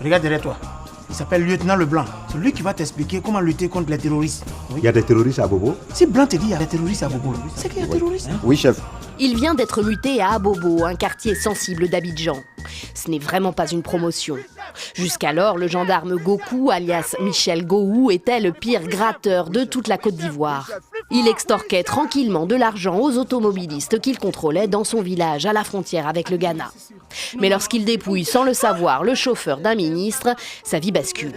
Regarde derrière toi. Il s'appelle Lieutenant Leblanc. C'est lui qui va t'expliquer comment lutter contre les terroristes. Oui. Il y a des terroristes à Abobo? Si Blanc te dit qu'il y a des terroristes à Abobo, c'est qu'il y a des terroristes. Oui, chef. Il vient d'être muté à Abobo, un quartier sensible d'Abidjan. Ce n'est vraiment pas une promotion. Jusqu'alors, le gendarme Gokou, alias Michel Gowou, était le pire gratteur de toute la Côte d'Ivoire. Il extorquait tranquillement de l'argent aux automobilistes qu'il contrôlait dans son village à la frontière avec le Ghana. Mais lorsqu'il dépouille sans le savoir le chauffeur d'un ministre, sa vie bascule.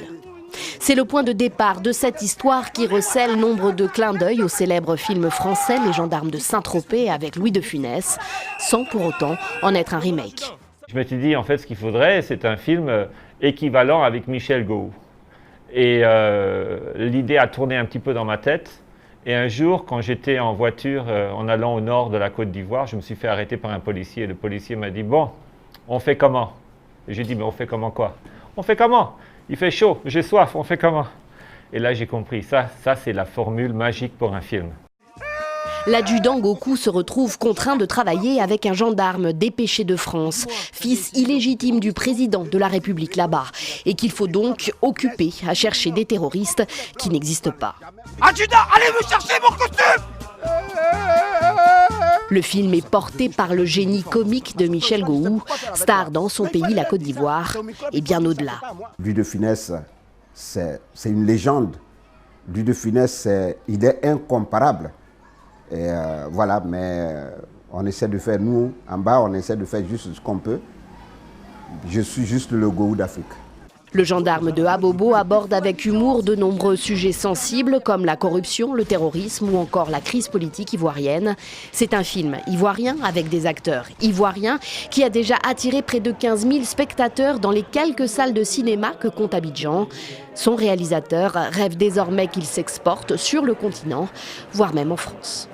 C'est le point de départ de cette histoire qui recèle nombre de clins d'œil au célèbre film français Les Gendarmes de Saint-Tropez avec Louis de Funès, sans pour autant en être un remake. Je me suis dit, en fait, ce qu'il faudrait, c'est un film équivalent avec Michel Gowou. Et l'idée a tourné un petit peu dans ma tête. Et un jour, quand j'étais en voiture en allant au nord de la Côte d'Ivoire, je me suis fait arrêter par un policier. Le policier m'a dit, bon, on fait comment? Et j'ai dit, mais on fait comment quoi? On fait comment? Il fait chaud, j'ai soif, on fait comment? Et là, j'ai compris, ça c'est la formule magique pour un film. L'adjudant Gokou se retrouve contraint de travailler avec un gendarme dépêché de France, fils illégitime du président de la République là-bas, et qu'il faut donc occuper à chercher des terroristes qui n'existent pas. Adjudant, allez me chercher mon costume! Le film est porté par le génie comique de Michel Gowou, star dans son pays, la Côte d'Ivoire, et bien au-delà. Louis de Funès, c'est une légende. Louis de Funès, il est incomparable. Et voilà, mais on essaie de faire, nous, en bas, on essaie de faire juste ce qu'on peut. Je suis juste le Gowou d'Afrique. Le gendarme de Abobo aborde avec humour de nombreux sujets sensibles comme la corruption, le terrorisme ou encore la crise politique ivoirienne. C'est un film ivoirien avec des acteurs ivoiriens qui a déjà attiré près de 15 000 spectateurs dans les quelques salles de cinéma que compte Abidjan. Son réalisateur rêve désormais qu'il s'exporte sur le continent, voire même en France.